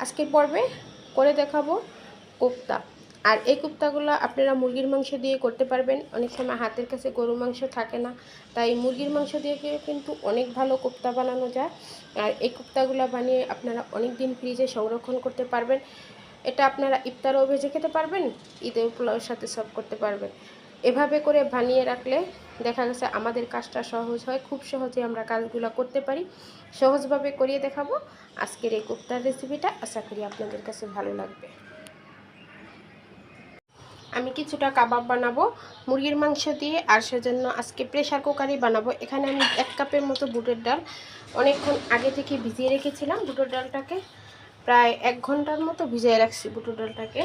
আজকের পর্বে করে দেখাবো কোপ্তা। আর এই কোপ্তাগুলো আপনারা মুরগির মাংস দিয়ে করতে পারবেন। অনেক সময় হাতের কাছে গরুর মাংস থাকে না, তাই মুরগির মাংস দিয়ে কিন্তু অনেক ভালো কোপ্তা বানানো যায়। আর এই কোপ্তাগুলো বানিয়ে আপনারা অনেক দিন ফ্রিজে সংরক্ষণ করতে পারবেন। এটা আপনারা ইফতারও ভেজে খেতে পারবেন, ঈদের পোলাওর সাথে সার্ভ করতে পারবেন। এভাবে করে বানিয়ে রাখলে দেখা গেছে আমাদের কাজটা সহজ হয়, খুব সহজে আমরা কাজগুলো করতে পারি। সহজভাবে করিয়ে দেখাবো আজকের এই কোপ্তার রেসিপিটা। আশা করি আপনাদের কাছে ভালো লাগবে। আমি কিছুটা কাবাব বানাবো মুরগির মাংস দিয়ে, আর সেজন্য আজকে প্রেশার কুকারই বানাবো। এখানে আমি 1 কাপের মতো বুটের ডাল অনেকক্ষণ আগে থেকে ভিজিয়ে রেখেছিলাম। বুটের ডালটাকে প্রায় 1 ঘন্টার মতো ভিজিয়ে রাখছি বুটের ডালটাকে।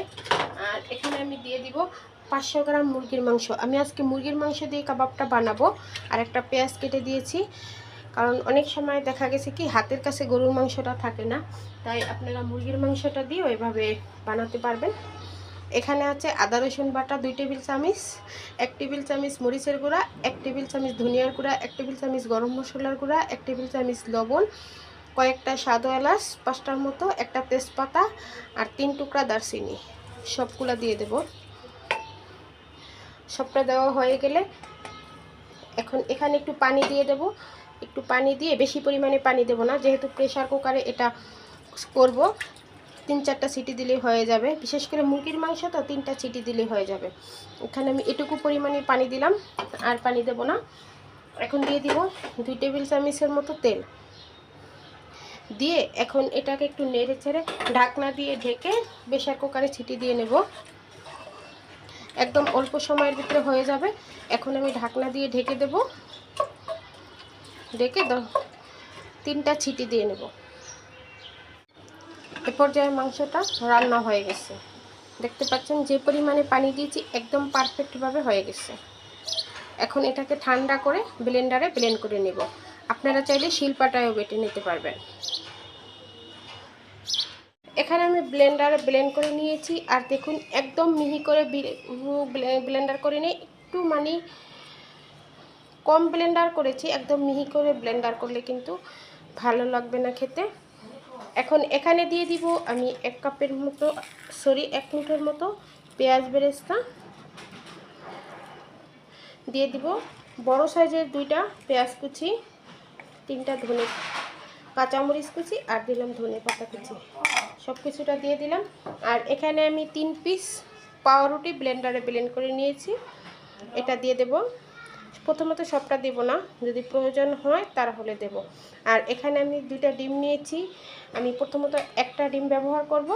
আর এখানে আমি দিয়ে দিব 500 গ্রাম মুরগির মাংস। আমি আজকে মুরগির মাংস দিয়ে কাবাবটা বানাবো। আর একটা পেঁয়াজ কেটে দিয়েছি, কারণ অনেক সময় দেখা গেছে কি হাতের কাছে গরুর মাংসটা থাকে না, তাই আপনারা মুরগির মাংসটা দিয়ে ওইভাবে বানাতে পারবেন। এখানে আছে আদা রসুন বাটা 2 টেবিল চামচ, 1 টেবিল চামচ মরিচের গুঁড়া, 1 টেবিল চামচ ধনিয়ার গুঁড়া, 1 টেবিল চামচ গরম মশলার গুঁড়া, 1 টেবিল চামচ লবণ, কয়েকটা সাদা এলাচ 5টার মতো, একটা তেজপাতা আর 3 টুকরা দারচিনি। সবগুলা দিয়ে দেব। সবটা দেওয়া হয়ে গেলে এখন এখানে একটু পানি দিয়ে দেব। একটু পানি দিয়ে, বেশি পরিমাণে পানি দেব না, যেহেতু প্রেশার কুকারে এটা করব। 3-4টা সিটি দিলেই হয়ে যাবে। বিশেষ করে মুরগির মাংস তো 3টা সিটি দিলেই হয়ে যাবে। এখানে আমি এটুকু পরিমাণে পানি দিলাম, আর পানি দেব না। এখন দিয়ে দিব 2 টেবিল চামচের মতো তেল দিয়ে এখন এটাকে একটু নেড়ে ছেড়ে ঢাকনা দিয়ে ঢেকে প্রেশার কুকারে সিটি দিয়ে নেব। একদম অল্প সময়ের ভিতরে হয়ে যাবে। এখন আমি ঢাকনা দিয়ে ঢেকে দেব, ঢেকে 3টা সিটি দিয়ে নেব। এ পর্যায়ে মাংসটা রান্না হয়ে গেছে। দেখতে পাচ্ছেন যে পরিমাণে পানি দিয়েছি একদম পারফেক্টভাবে হয়ে গেছে। এখন এটাকে ঠান্ডা করে ব্লেন্ডারে ব্লেন্ড করে নেব। আপনারা চাইলে শিলপাটায়ও বেটে নিতে পারবেন। এখানে আমি ব্লেন্ডারে ব্লেন্ড করে নিয়েছি। আর দেখুন একদম মিহি করে ব্লেন্ডার করে নিয়ে একটু মানে কম ব্লেন্ডার করেছি। একদম মিহি করে ব্লেন্ডার করলে কিন্তু ভালো লাগবে না খেতে। এখন এখানে দিয়ে দিব আমি 1 কাপের মতো 1 মুঠের মতো পেঁয়াজ বেরেস্তা দিয়ে দিব, বড় সাইজের 2টা পেঁয়াজ কুচি, 3টা কাঁচামরিচ কুচি, আর দিলাম ধনে পাতা কুচি। সব কিছুটা দিয়ে দিলাম। আর এখানে আমি 3 পিস পাউরুটি ব্লেন্ডারে ব্লেন্ড করে নিয়েছি, এটা দিয়ে দেব। প্রথমত সবটা দেব না, যদি প্রয়োজন হয় তাহলে দেব। আর এখানে আমি 2টা ডিম নিয়েছি। আমি প্রথমত একটা ডিম ব্যবহার করব,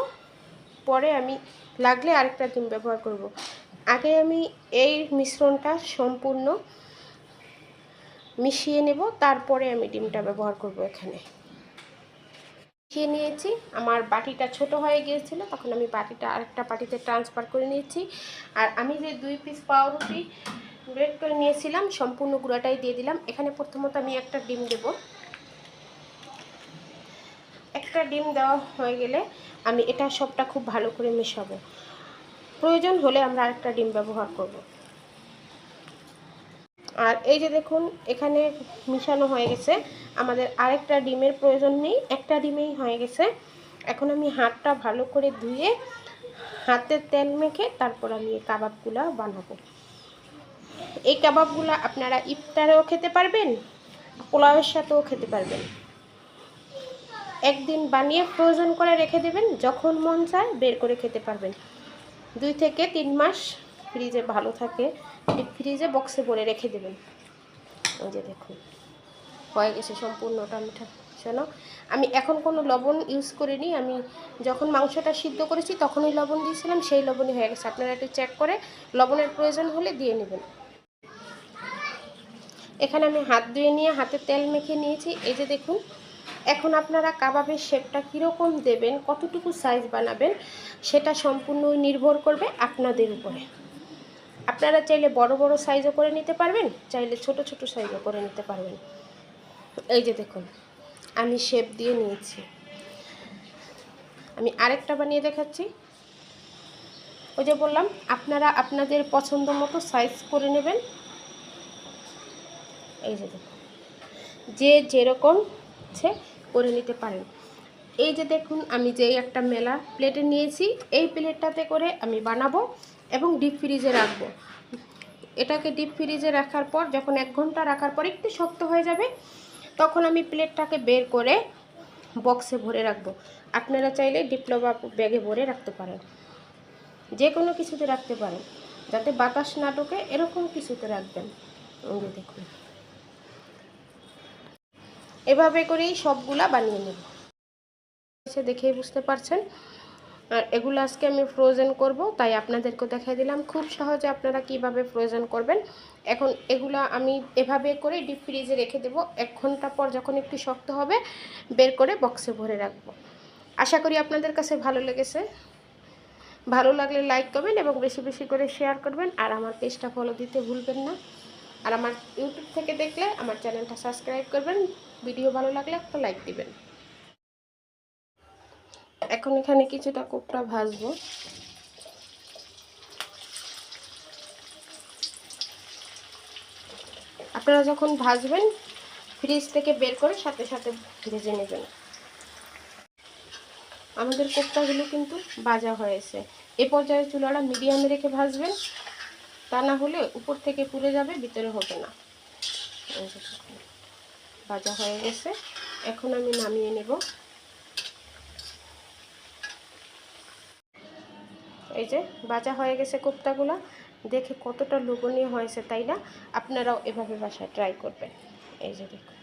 পরে আমি লাগলে আরেকটা ডিম ব্যবহার করব। আগে আমি এই মিশ্রণটা সম্পূর্ণ মিশিয়ে নেব, তারপরে আমি ডিমটা ব্যবহার করব। এখানে মিশিয়ে নিয়েছি। আমার বাটিটা ছোট হয়ে গিয়েছিল, তখন আমি বাটিটা আরেকটা বাটিতে ট্রান্সফার করে নিয়েছি। আর আমি যে 2 পিস পাউরুটি ব্রেড করে নিয়েছিলাম সম্পূর্ণ গুঁড়াটাই দিয়ে দিলাম। এখানে প্রথমত আমি একটা ডিম দেব। একটা ডিম দেওয়া হয়ে গেলে আমি এটা সবটা খুব ভালো করে মেশাবো। প্রয়োজন হলে আমরা আরেকটা ডিম ব্যবহার করব। আর এই যে দেখুন এখানে মিশানো হয়ে গেছে। আমাদের আরেকটা ডিমের প্রয়োজন নেই, একটা ডিমেই হয়ে গেছে। এখন আমি হাতটা ভালো করে ধুয়ে হাতে তেল মেখে তারপর আমি এই কাবাবগুলো বানাবো। এই কাবাবগুলো আপনারা ইফতারেও খেতে পারবেন, পোলাওয়ের সাথেও খেতে পারবেন। একদিন বানিয়ে প্রয়োজন করে রেখে দেবেন, যখন মন চায় বের করে খেতে পারবেন। 2 থেকে 3 মাস ফ্রিজে ভালো থাকে। ফ্রিজে বক্সে ভরে রেখে দেবেন। ওই যে দেখুন হয়ে গেছে সম্পূর্ণটা মিশানো। আমি এখন কোনো লবণ ইউজ করিনি, আমি যখন মাংসটা সিদ্ধ করেছি তখনই লবণ দিয়েছিলাম, সেই লবণই হয়ে গেছে। আপনারা একটু চেক করে লবণের প্রয়োজন হলে দিয়ে নেবেন। এখানে আমি হাত ধুয়ে নিয়ে হাতে তেল মেখে নিয়েছি। এই যে দেখুন, এখন আপনারা কাবাবের শেপটা কীরকম দেবেন, কতটুকু সাইজ বানাবেন, সেটা সম্পূর্ণ নির্ভর করবে আপনাদের উপরে। আপনারা চাইলে বড় বড় সাইজও করে নিতে পারবেন, চাইলে ছোট ছোট সাইজও করে নিতে পারবেন। এই যে দেখুন আমি শেপ দিয়ে নিয়েছি। আমি আরেকটা বানিয়ে দেখাচ্ছি। ওই যে বললাম আপনারা আপনাদের পছন্দ মতো সাইজ করে নেবেন। এই যে দেখুন যে যেরকম ইচ্ছে করে নিতে পারেন। এই যে দেখুন আমি যে একটা মেলা প্লেটে নিয়েছি, এই প্লেটটাতে করে আমি বানাবো এবং ডিপ ফ্রিজে রাখবো। এটাকে ডিপ ফ্রিজে রাখার পর যখন 1 ঘন্টা রাখার পর একটু শক্ত হয়ে যাবে, তখন আমি প্লেটটাকে বের করে বক্সে ভরে রাখবো। আপনারা চাইলে ডিপ্লো বা ব্যাগে ভরে রাখতে পারেন, যে কোনো কিছুতে রাখতে পারেন, যাতে বাতাস না ঢোকে এরকম কিছুতে রাখবেন। এই যে দেখুন, এভাবে করেই সবগুলা বানিয়ে নেব। দেখেই বুঝতে পারছেন। আর এগুলো আজকে আমি ফ্রোজেন করব, তাই আপনাদেরকে দেখাই দিলাম খুব সহজে আপনারা কিভাবে ফ্রোজেন করবেন। এখন এগুলো আমি এভাবে করে ডিপ ফ্রিজে রেখে দেব। 1 ঘন্টা পর যখন একটু শক্ত হবে, বের করে বক্সে ভরে রাখবো। আশা করি আপনাদের কাছে ভালো লেগেছে। ভালো লাগলে লাইক করবেন এবং বেশি বেশি করে শেয়ার করবেন। আর আমার পেজটা ফলো দিতে ভুলবেন না। আর আমার ইউটিউব থেকে দেখলে আমার চ্যানেলটা সাবস্ক্রাইব করবেন। ভিডিও ভালো লাগলে একটা লাইক দিবেন। এখন এখানে কিছুটা কোপ্তা ভাজবো। আপনারা যখন ভাজবেন ফ্রিজ থেকে বের করে সাথে সাথে ভেজে নেবেন। আমাদের কোপ্তাগুলো কিন্তু ভাজা হয়েছে। এ পর্যায়ে চুলাটা মিডিয়ামে রেখে ভাজবেন, তা না হলে উপর থেকে পুড়ে যাবে, ভিতরে হবে না। ভাজা হয়ে গেছে, এখন আমি নামিয়ে নেব। এই যে ভাজা হয়ে গেছে কোপ্তাগুলো, দেখে কতটা লোভনীয় হয়েছে তাই না? আপনারাও এভাবে বাসায় ট্রাই করবেন। এই যে দেখুন।